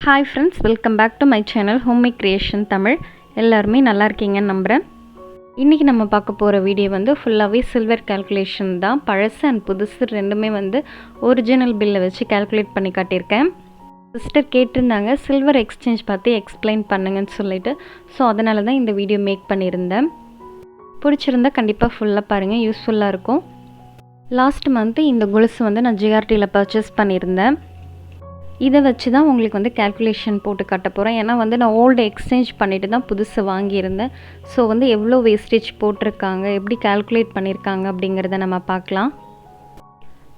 Hi friends, welcome back to my channel homemade creation Tamil. எல்லாருமே நல்லா இருக்கீங்கன்னு நம்புகிறேன். இன்றைக்கி நம்ம பார்க்க போகிற வீடியோ வந்து ஃபுல்லாகவே சில்வர் கால்குலேஷன் தான். பழசு அண்ட் புதுசு ரெண்டுமே வந்து ஒரிஜினல் பில்லை வச்சு கால்குலேட் பண்ணி காட்டியிருக்கேன். சிஸ்டர் கேட்டிருந்தாங்க சில்வர் எக்ஸ்சேஞ்ச் பார்த்து எக்ஸ்பிளைன் பண்ணுங்கன்னு சொல்லிட்டு. ஸோ அதனால தான் இந்த வீடியோ மேக் பண்ணியிருந்தேன். பிடிச்சிருந்தா கண்டிப்பாக ஃபுல்லாக பாருங்கள், யூஸ்ஃபுல்லாக இருக்கும். லாஸ்ட் மந்த்து இந்த கொலுசு வந்து நான் ஜிஆர்டியில் பர்ச்சேஸ் பண்ணியிருந்தேன். இதை வச்சு தான் உங்களுக்கு வந்து கால்குலேஷன் போட்டு காட்ட போகிறேன். ஏன்னா வந்து நான் ஓல்டு எக்ஸ்சேஞ்ச் பண்ணிவிட்டு தான் புதுசு வாங்கியிருந்தேன். ஸோ வந்து எவ்வளோ வேஸ்டேஜ் போட்டிருக்காங்க, எப்படி கால்குலேட் பண்ணியிருக்காங்க அப்படிங்கிறத நம்ம பார்க்கலாம்.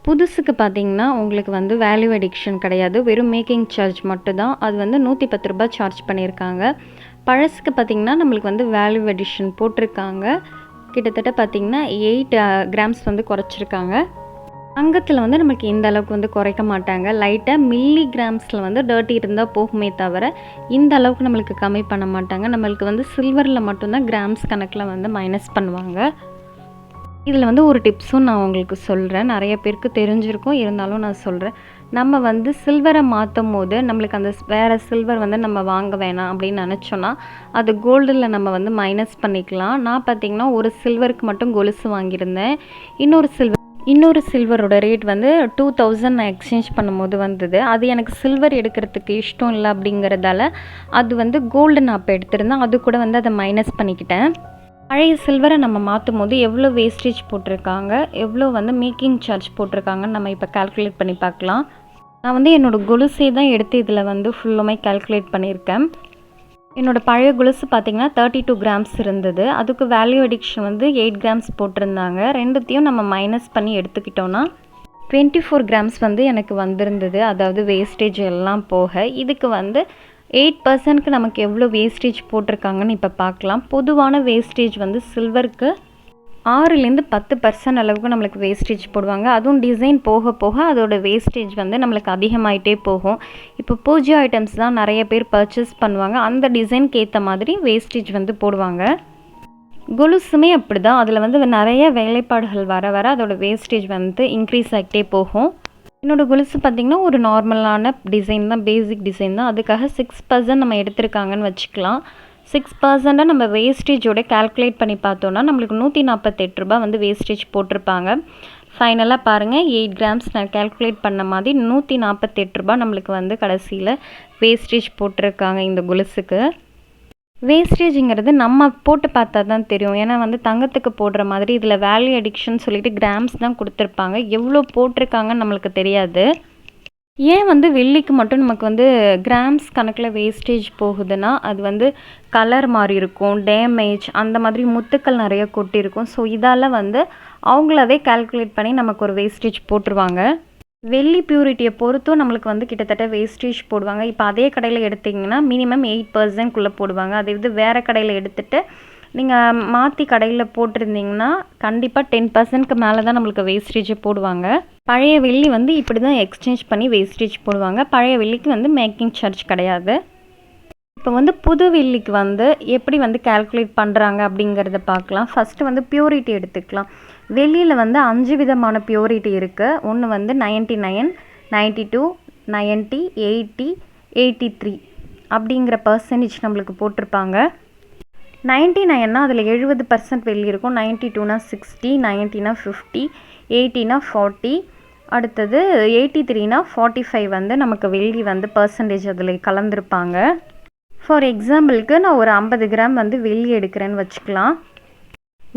புதுசுக்கு பார்த்திங்கன்னா உங்களுக்கு வந்து வேல்யூ அடிக்ஷன் கிடையாது, வெறும் மேக்கிங் சார்ஜ் மட்டும்தான். அது வந்து 110 ரூபாய் சார்ஜ் பண்ணியிருக்காங்க. பழசுக்கு பார்த்திங்கன்னா நம்மளுக்கு வந்து வேல்யூ அடிஷன் போட்டிருக்காங்க. கிட்டத்தட்ட பார்த்திங்கன்னா 8 கிராம்ஸ் வந்து குறைச்சிருக்காங்க. தங்கத்தில் வந்து நமக்கு இந்த அளவுக்கு வந்து குறைக்க மாட்டாங்க. லைட்டாக மில்லி கிராம்ஸில் வந்து டர்ட்டி இருந்தால் போகுமே தவிர இந்த அளவுக்கு நம்மளுக்கு கம்மி பண்ண மாட்டாங்க. நம்மளுக்கு வந்து சில்வரில் மட்டும்தான் கிராம்ஸ் கணக்கில் வந்து மைனஸ் பண்ணுவாங்க. இதில் வந்து ஒரு டிப்ஸும் நான் உங்களுக்கு சொல்கிறேன். நிறைய பேருக்கு தெரிஞ்சிருக்கும், இருந்தாலும் நான் சொல்கிறேன். நம்ம வந்து சில்வரை மாற்றும் போது நம்மளுக்கு அந்த வேறு சில்வர் வந்து நம்ம வாங்க வேணாம் அப்படின்னு நினச்சோன்னா அது கோல்டில் நம்ம வந்து மைனஸ் பண்ணிக்கலாம். நான் பார்த்திங்கன்னா ஒரு சில்வருக்கு மட்டும் கொலுசு வாங்கியிருந்தேன். இன்னொரு சில்வரோட ரேட் வந்து 2000 நான் எக்ஸ்சேஞ்ச் பண்ணும்போது வந்தது. அது எனக்கு சில்வர் எடுக்கிறதுக்கு இஷ்டம் இல்லை அப்படிங்கிறதால அது வந்து கோல்டு நான் இப்போ எடுத்திருந்தேன். அது கூட வந்து அதை மைனஸ் பண்ணிக்கிட்டேன். பழைய சில்வரை நம்ம மாற்றும் போது எவ்வளோ வேஸ்டேஜ் போட்டிருக்காங்க, எவ்வளோ வந்து மேக்கிங் சார்ஜ் போட்டிருக்காங்கன்னு நம்ம இப்போ கால்குலேட் பண்ணி பார்க்கலாம். நான் வந்து என்னோடய கொலுசே தான் எடுத்து இதில் வந்து ஃபுல்லுமே கால்குலேட் பண்ணியிருக்கேன். என்னோடய பழைய கொலுசு பார்த்திங்கன்னா 32 கிராம்ஸ் இருந்தது. அதுக்கு வேல்யூ அடிக்ஷன் வந்து 8 கிராம்ஸ் போட்டிருந்தாங்க. ரெண்டுத்தையும் நம்ம மைனஸ் பண்ணி எடுத்துக்கிட்டோன்னா 24 கிராம்ஸ் வந்து எனக்கு வந்திருந்தது. அதாவது வேஸ்டேஜ் எல்லாம் போக இதுக்கு வந்து 8%க்கு நமக்கு எவ்வளோ வேஸ்டேஜ் போட்டிருக்காங்கன்னு இப்போ பார்க்கலாம். பொதுவான வேஸ்டேஜ் வந்து சில்வருக்கு 6லேருந்து 10% அளவுக்கு நம்மளுக்கு வேஸ்டேஜ் போடுவாங்க. அதுவும் டிசைன் போக போக அதோட வேஸ்டேஜ் வந்து நம்மளுக்கு அதிகமாகிட்டே போகும். இப்போ பூஜை ஐட்டம்ஸ் தான் நிறைய பேர் பர்ச்சேஸ் பண்ணுவாங்க. அந்த டிசைனுக்கு ஏற்ற மாதிரி வேஸ்டேஜ் வந்து போடுவாங்க. கொலுசுமே அப்படி தான். அதில் வந்து நிறைய வேலைப்பாடுகள் வர வர அதோட வேஸ்டேஜ் வந்து இன்க்ரீஸ் ஆகிட்டே போகும். என்னோடய கொலுசு பார்த்திங்கன்னா ஒரு நார்மலான டிசைன் தான், பேசிக் டிசைன் தான். அதுக்காக 6% நம்ம எடுத்திருக்காங்கன்னு வச்சுக்கலாம். 6% நம்ம வேஸ்டேஜோட கால்குலேட் பண்ணி பார்த்தோன்னா நம்மளுக்கு 148 ரூபாய் வந்து வேஸ்டேஜ் போட்டிருப்பாங்க. ஃபைனலாக பாருங்கள், 8 கிராம்ஸ் நான் கால்குலேட் பண்ண மாதிரி 148 ரூபாய் நம்மளுக்கு வந்து கடைசியில் வேஸ்டேஜ் போட்டிருக்காங்க இந்த கொலுசுக்கு. வேஸ்டேஜுங்கிறது நம்ம போட்டு பார்த்தா தான் தெரியும். ஏன்னா வந்து தங்கத்துக்கு போடுற மாதிரி இதில் வேல்யூ அடிக்ஷன் சொல்லிட்டு கிராம்ஸ் தான் கொடுத்துருப்பாங்க. எவ்வளோ போட்டிருக்காங்கன்னு நம்மளுக்கு தெரியாது. ஏன் வந்து வெள்ளிக்கு மட்டும் நமக்கு வந்து கிராம்ஸ் கணக்கில் வேஸ்டேஜ் போகுதுன்னா அது வந்து கலர் மாறி இருக்கும், டேமேஜ், அந்த மாதிரி முத்துக்கள் நிறைய கொட்டியிருக்கும். ஸோ இதால் வந்து அவங்களாவே கால்குலேட் பண்ணி நமக்கு ஒரு வேஸ்டேஜ் போட்டுருவாங்க. வெள்ளி பியூரிட்டியை பொறுத்தும் நம்மளுக்கு வந்து கிட்டத்தட்ட வேஸ்டேஜ் போடுவாங்க. இப்போ அதே கடையில் எடுத்திங்கன்னா மினிமம் 8%க்குள்ளே போடுவாங்க. அதே இது வேறு கடையில் எடுத்துகிட்டு நீங்கள் மாற்றி கடையில் போட்டிருந்தீங்கன்னா கண்டிப்பாக 10%க்கு மேலே தான் நம்மளுக்கு வேஸ்டேஜை போடுவாங்க. பழைய வெள்ளி வந்து இப்படி தான் எக்ஸ்சேஞ்ச் பண்ணி வேஸ்டேஜ் போடுவாங்க. பழைய வெள்ளிக்கு வந்து மேக்கிங் சார்ஜ் கிடையாது. இப்போ வந்து புது வெள்ளிக்கு வந்து எப்படி வந்து கால்குலேட் பண்ணுறாங்க அப்படிங்கிறத பார்க்கலாம். ஃபஸ்ட்டு வந்து பியூரிட்டி எடுத்துக்கலாம். வெள்ளியில் வந்து 5 விதமான பியூரிட்டி இருக்குது. ஒன்று வந்து 99, 92, 90, 80, 83 அப்படிங்கிற பர்சன்டேஜ் நம்மளுக்கு போட்டிருப்பாங்க. 99னா அதில் 70% வெள்ளி இருக்கும், 92னா 60, 90னா 50, 80னா 40, அடுத்தது 83னா 45 வந்து நமக்கு வெள்ளி வந்து பர்சன்டேஜ் அதில் கலந்துருப்பாங்க. ஃபார் எக்ஸாம்பிளுக்கு நான் ஒரு 50 கிராம் வந்து வெள்ளி எடுக்கிறேன்னு வச்சுக்கலாம்.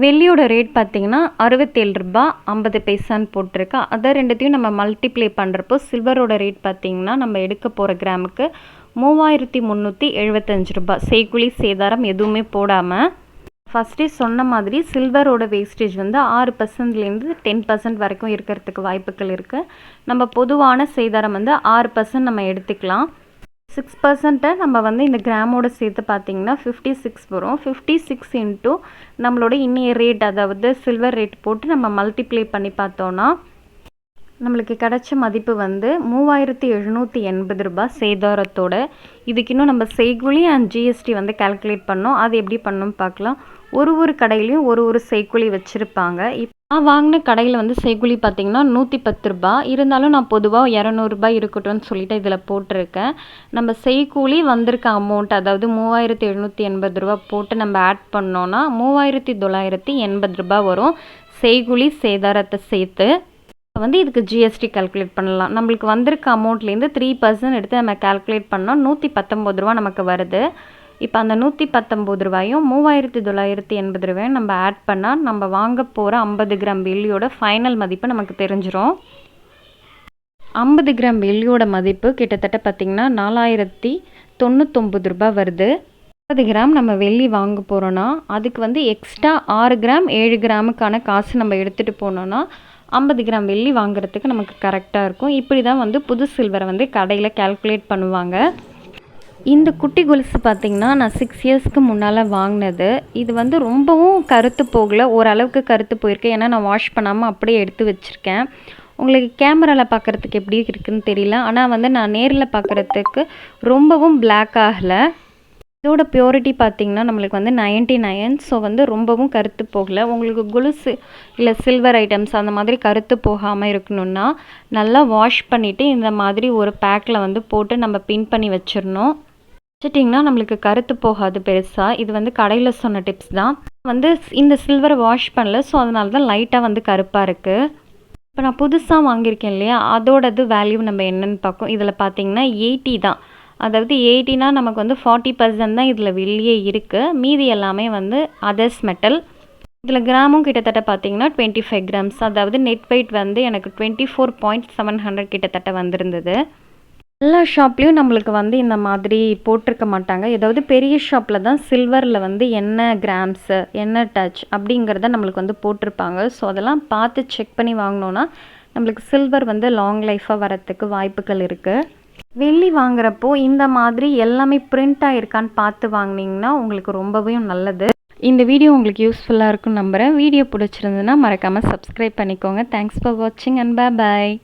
வெள்ளியோட ரேட் பார்த்திங்கன்னா 67 ரூபாய் 50 பைசான்னு போட்டிருக்கு. அதை ரெண்டுத்தையும் நம்ம மல்டிப்ளை பண்ணுறப்போ சில்வரோட ரேட் பார்த்திங்கன்னா நம்ம எடுக்க போகிற கிராமுக்கு 3375 ரூபாய். செய்கூலி சேதாரம் எதுவுமே போடாமல். ஃபஸ்ட்டே சொன்ன மாதிரி சில்வரோட வேஸ்டேஜ் வந்து 6%லேருந்து 10% வரைக்கும் இருக்கிறதுக்கு வாய்ப்புகள் இருக்குது. நம்ம பொதுவான சேதாரம் வந்து 6% நம்ம எடுத்துக்கலாம். 6%-ஐ நம்ம வந்து இந்த கிராமோட சேர்த்து பார்த்திங்கன்னா 56 வரும். 56 இன்ட்டு நம்மளோட இன்னைய ரேட், அதாவது சில்வர் ரேட் போட்டு நம்ம மல்டிப்ளை பண்ணி பார்த்தோன்னா நம்மளுக்கு கிடைச்ச மதிப்பு வந்து 3780 ரூபாய் சேதாரத்தோட. இதுக்கு இன்னும் நம்ம செய்கூலி அண்ட் ஜிஎஸ்டி வந்து கால்குலேட் பண்ணோம். அது எப்படி பண்ணோம் பார்க்கலாம். ஒரு கடையிலையும் ஒரு செய்கூலி வச்சுருப்பாங்க. நான் வாங்கின கடையில் வந்து செய்கூலி பார்த்திங்கன்னா 110 ரூபா. இருந்தாலும் நான் பொதுவாக 200 ரூபாய் இருக்கட்டும்னு சொல்லிட்டு இதில் போட்டிருக்கேன். நம்ம செய்கூலி வந்திருக்க அமௌண்ட் அதாவது 3780 ரூபா போட்டு நம்ம ஆட் பண்ணோன்னா 3980 ரூபா வரும். செய்கூலி சேதாரத்தை சேர்த்து வந்து இதுக்கு ஜிஎஸ்டி கால்குலேட் பண்ணலாம். நம்மளுக்கு வந்திருக்க அமௌண்ட்லேருந்து 3% எடுத்து நம்ம கால்குலேட் பண்ணால் 119 ரூபா நமக்கு வருது. இப்போ அந்த 119 ரூபாயும் 3980 ரூபாயும் நம்ம ஆட் பண்ணால் நம்ம வாங்க போகிற 50 கிராம் வெள்ளியோட ஃபைனல் மதிப்பு நமக்கு தெரிஞ்சிடும். 50 கிராம் வெள்ளியோட மதிப்பு கிட்டத்தட்ட பார்த்திங்கன்னா 4099 ரூபாய் வருது. 50 கிராம் நம்ம வெள்ளி வாங்க போகிறோன்னா அதுக்கு வந்து எக்ஸ்ட்ரா 6 கிராம் 7 கிராமுக்கான காசு நம்ம எடுத்துகிட்டு போனோன்னா 50 கிராம் வெள்ளி வாங்குறதுக்கு நமக்கு கரெக்டாக இருக்கும். இப்படி தான் வந்து புது சில்வரை வந்து கடையில் கால்குலேட் பண்ணுவாங்க. இந்த குட்டி கொலுசு பார்த்திங்கன்னா நான் 6 இயர்ஸ்க்கு முன்னால் வாங்கினது. இது வந்து ரொம்பவும் கருத்து போகலை, ஓரளவுக்கு கருத்து போயிருக்கு. ஏன்னா நான் வாஷ் பண்ணாமல் அப்படியே எடுத்து வச்சுருக்கேன். உங்களுக்கு கேமராவில் பார்க்குறதுக்கு எப்படி இருக்குதுன்னு தெரியல, ஆனால் வந்து நான் நேரில் பார்க்குறதுக்கு ரொம்பவும் பிளாக் ஆகலை. இதோட பியூரிட்டி பார்த்திங்கன்னா நம்மளுக்கு வந்து 99. ஸோ வந்து ரொம்பவும் கருத்து போகலை. உங்களுக்கு கொலுசு இல்லை சில்வர் ஐட்டம்ஸ் அந்த மாதிரி கருத்து போகாமல் இருக்கணும்னா நல்லா வாஷ் பண்ணிவிட்டு இந்த மாதிரி ஒரு பேக்கில் வந்து போட்டு நம்ம பின் பண்ணி வச்சிடணும். வச்சிட்டிங்கன்னா நம்மளுக்கு கருத்து போகாது பெருசாக. இது வந்து கடையில் சொன்ன டிப்ஸ் தான். வந்து இந்த சில்வரை வாஷ் பண்ணல, ஸோ அதனால தான் லைட்டாக வந்து கருப்பாக இருக்குது. இப்போ நான் புதுசாக வாங்கியிருக்கேன் இல்லையா, அதோடது வேல்யூ நம்ம என்னென்னு பார்க்கும். இதில் பார்த்திங்கன்னா 80 தான். அதாவது 80னா நமக்கு வந்து 40% தான் இதில் வெளியே இருக்குது. மீதி எல்லாமே வந்து அதர்ஸ் மெட்டல். இதில் கிராமும் கிட்டத்தட்ட பார்த்திங்கன்னா 25 கிராம்ஸ். அதாவது நெட் வெயிட் வந்து எனக்கு 24.700 கிட்டத்தட்ட வந்திருந்தது. எல்லா ஷாப்லேயும் நம்மளுக்கு வந்து இந்த மாதிரி போட்டிருக்க மாட்டாங்க. ஏதாவது பெரிய ஷாப்பில் தான் சில்வரில் வந்து என்ன கிராம்ஸு என்ன டச் அப்படிங்கிறத நம்மளுக்கு வந்து போட்டிருப்பாங்க. ஸோ அதெல்லாம் பார்த்து செக் பண்ணி வாங்கினோன்னா நம்மளுக்கு சில்வர் வந்து லாங் லைஃபாக வரத்துக்கு வாய்ப்புகள் இருக்குது. வெள்ளி வாங்குறப்போ இந்த மாதிரி எல்லாமே பிரிண்ட் ஆகிருக்கான்னு பார்த்து வாங்கினீங்கன்னா உங்களுக்கு ரொம்பவே நல்லது. இந்த வீடியோ உங்களுக்கு யூஸ்ஃபுல்லாக இருக்குன்னு நம்புகிறேன். வீடியோ பிடிச்சிருந்ததுன்னா மறக்காமல் சப்ஸ்கிரைப் பண்ணிக்கோங்க. தேங்க்ஸ் ஃபார் வாட்சிங் அண்ட் பை பாய்.